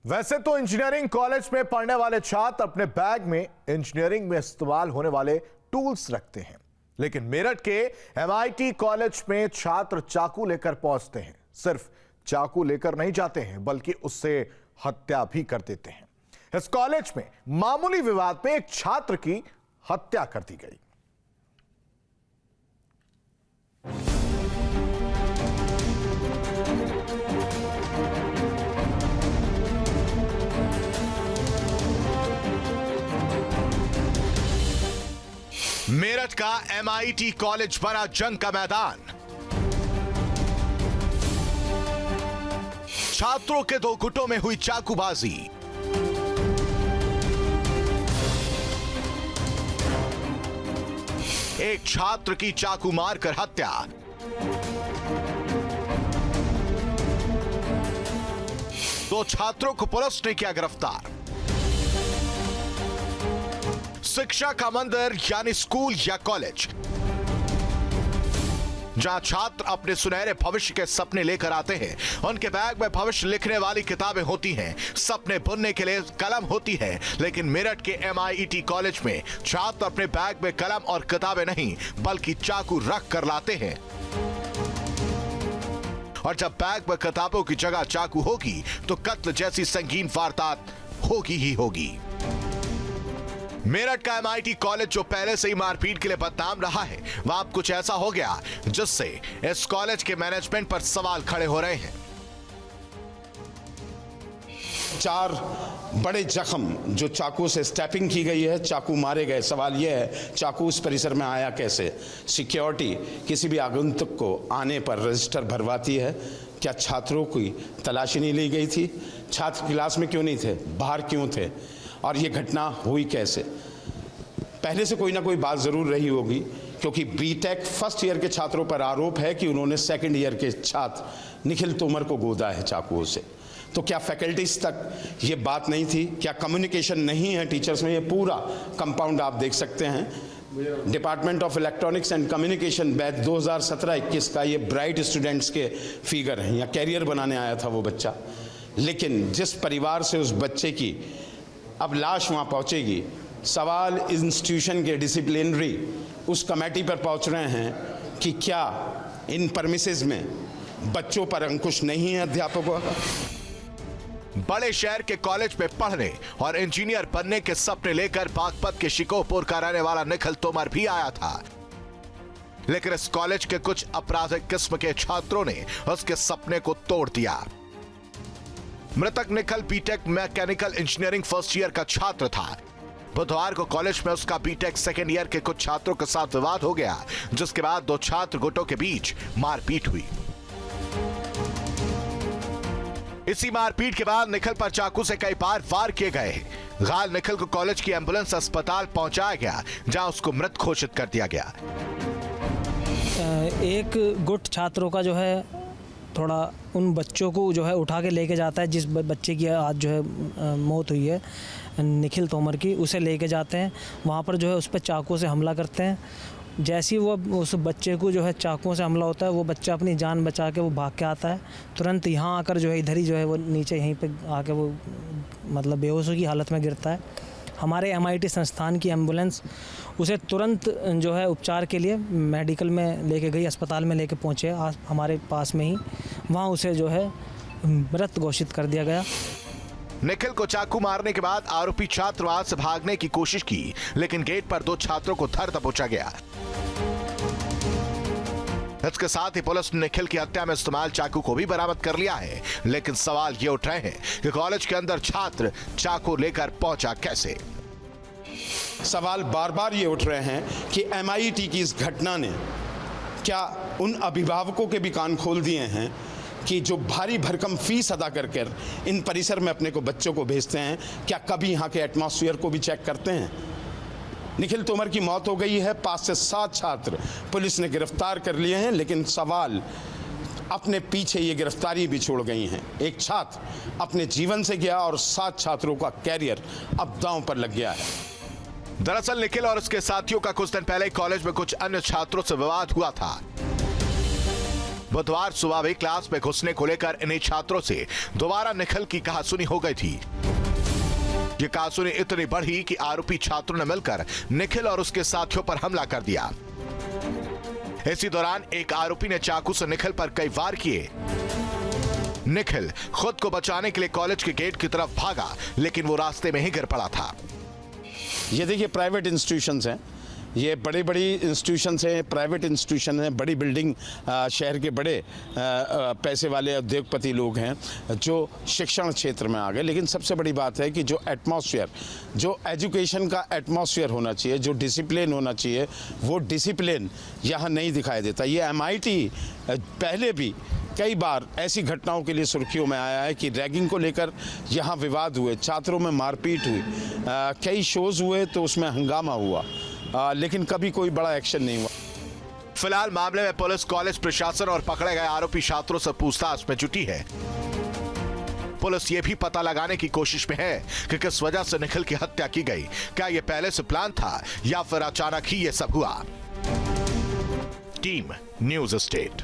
वैसे तो engineering college में पढ़ने वाले छात्र अपने बैग में इंजीनियरिंग में इस्तेमाल होने वाले टूल्स रखते हैं, लेकिन मेरठ के MIT कॉलेज में छात्र चाकू लेकर पहुंचते हैं। सिर्फ चाकू लेकर नहीं जाते हैं, बल्कि उससे हत्या भी कर देते हैं। इस कॉलेज में मामूली विवाद में एक छात्र की हत्या कर दी गई। मेरठ का MIT कॉलेज बना जंग का मैदान। छात्रों के दो गुटों में हुई चाकूबाजी। एक छात्र की चाकू मारकर हत्या। दो छात्रों को पुलिस ने किया गिरफ्तार। शिक्षा का मंदिर यानी स्कूल या कॉलेज, जहां छात्र अपने सुनहरे भविष्य के सपने लेकर आते हैं। उनके बैग में भविष्य लिखने वाली किताबें होती हैं, सपने बुनने के लिए कलम होती है। लेकिन मेरठ के MIT कॉलेज में छात्र अपने बैग में कलम और किताबें नहीं, बल्कि चाकू रख कर लाते हैं। और जब बैग में किताबों की जगह चाकू होगी तो कत्ल जैसी संगीन वारदात होगी ही होगी। मेरठ का MIT कॉलेज जो पहले से ही मारपीट के लिए बदनाम रहा है, वह अब कुछ ऐसा हो गया जिससे इस कॉलेज के मैनेजमेंट पर सवाल खड़े हो रहे हैं। 4 बड़े जख्म जो चाकू से स्टैपिंग की गई है, चाकू मारे गए। सवाल यह है, चाकू इस परिसर में आया कैसे? सिक्योरिटी किसी भी आगंतुक को आने पर रजिस्टर भरवाती है। क्या छात्रों की तलाशी नहीं ली गई थी? छात्र क्लास में क्यों नहीं थे? बाहर क्यों थे? और ये घटना हुई कैसे? पहले से कोई ना कोई बात जरूर रही होगी, क्योंकि बीटेक फर्स्ट ईयर के छात्रों पर आरोप है कि उन्होंने सेकंड ईयर के छात्र निखिल तोमर को गोदा है चाकुओं से। तो क्या फैकल्टीज तक ये बात नहीं थी? क्या कम्युनिकेशन नहीं है टीचर्स में? ये पूरा कंपाउंड आप देख सकते हैं। Department of electronics and communication batch 2017-21 का ये ब्राइट स्टूडेंट्स के फिगर हैं। या कैरियर बनाने आया था वो बच्चा, लेकिन जिस परिवार से उस बच्चे की अब लाश वहाँ पहुँचेगी, सवाल इंस्टीट्यूशन के डिसिप्लिनरी उस कमेटी पर पहुँच रहे हैं कि क्या इन परमिसेस में बच्चों पर अंकुश नहीं है अध्यापकों का? बड़े शहर के कॉलेज में पढ़ने और इंजीनियर बनने के सपने लेकर बागपत के शिकोहपुर का रहने वाला निखिल तोमर भी आया था, लेकिन इस कॉलेज के कुछ आपराधिक किस्म के छात्रों ने उसके सपने को तोड़ दिया। मृतक Nikhil BTech mechanical engineering first year का छात्र था। बुधवार को कॉलेज में उसका बीटेक सेकेंड ईयर के कुछ छात्रों के साथ विवाद हो गया, जिसके बाद दो छात्र गुटों के बीच मारपीट हुई। इसी मारपीट के बाद निखिल पर चाकू से कई बार वार किए गए। घायल निखिल को कॉलेज की एम्बुलेंस अस्पताल पहुंचाया गया, जहां उसको मृत घोषित कर दिया गया। एक गुट छात्रों का जो है थोड़ा उन बच्चों को जो है उठा के लेके जाता है, जिस बच्चे की आज जो है मौत हुई है निखिल तोमर की, उसे लेके जाते हैं। वहाँ पर जो है उस पर चाकू से हमला करते हैं। जैसे ही वो उस बच्चे को जो है चाकुओं से हमला होता है, वो बच्चा अपनी जान बचा के वो भाग के आता है। तुरंत यहाँ आकर जो है इधर ही जो है वो नीचे यहीं पे आके वो मतलब बेहोशी की हालत में गिरता है। हमारे MIT संस्थान की एम्बुलेंस उसे तुरंत जो है उपचार के लिए मेडिकल में लेके गई, अस्पताल में लेके पहुँचे हमारे पास में ही। वहाँ उसे जो है मृत घोषित कर दिया गया। निखिल को चाकू मारने के बाद आरोपी छात्र वहां से भागने की कोशिश की, लेकिन गेट पर दो छात्रों को धर दबोचा गया। इसके साथ ही पुलिस ने निखिल की हत्या में इस्तेमाल चाकू को भी बरामद कर लिया है। लेकिन सवाल ये उठ रहे हैं कि कॉलेज के अंदर छात्र चाकू लेकर पहुंचा कैसे? सवाल बार बार ये उठ रहे हैं कि MIT की इस घटना ने क्या उन अभिभावकों के भी कान खोल दिए हैं कि जो भारी भरकम फीस अदा कर इन परिसर में अपने को बच्चों को भेजते हैं, क्या कभी यहाँ के एटमॉस्फेयर को भी चेक करते हैं? निखिल तोमर की मौत हो गई है, 5 से 7 छात्र पुलिस ने गिरफ्तार कर लिए हैं, लेकिन सवाल अपने पीछे ये गिरफ्तारी भी छोड़ गई हैं। एक छात्र अपने जीवन से गया और 7 छात्रों का कैरियर अब दांव पर लग गया है। दरअसल निखिल और उसके साथियों का कुछ दिन पहले कॉलेज में कुछ अन्य छात्रों से विवाद हुआ था। बुधवार सुबह भी क्लास में घुसने को लेकर इन्हीं छात्रों से दोबारा निखिल की कहासुनी हो गई थी। ये कहासुनी इतनी बढ़ी कि आरोपी छात्रों ने मिलकर निखिल और उसके साथियों पर हमला कर दिया। इसी दौरान एक आरोपी ने चाकू से निखिल पर कई वार किए। निखिल खुद को बचाने के लिए कॉलेज के गेट की तरफ भागा, लेकिन वो रास्ते में ही गिर पड़ा था। ये देखिए प्राइवेट इंस्टीट्यूशंस हैं, ये बड़ी बड़ी इंस्टीट्यूशंस हैं, प्राइवेट इंस्टीट्यूशन हैं, बड़ी बिल्डिंग, शहर के बड़े पैसे वाले उद्योगपति लोग हैं जो शिक्षण क्षेत्र में आ गए। लेकिन सबसे बड़ी बात है कि जो एटमॉस्फेयर, जो एजुकेशन का एटमॉस्फेयर होना चाहिए, जो डिसिप्लिन होना चाहिए, वो डिसिप्लिन यहाँ नहीं दिखाई देता। ये MIT पहले भी कई बार ऐसी घटनाओं के लिए सुर्खियों में आया है कि रैगिंग को लेकर यहाँ विवाद हुए, छात्रों में मारपीट हुई, कई शोज हुए तो उसमें हंगामा हुआ, लेकिन कभी कोई बड़ा एक्शन नहीं हुआ। फिलहाल मामले में पुलिस, कॉलेज प्रशासन और पकड़े गए आरोपी छात्रों से पूछताछ में जुटी है। पुलिस ये भी पता लगाने की कोशिश में है कि किस वजह से निखिल की हत्या की गई। क्या यह पहले से प्लान था या फिर अचानक ही यह सब हुआ। Team news state.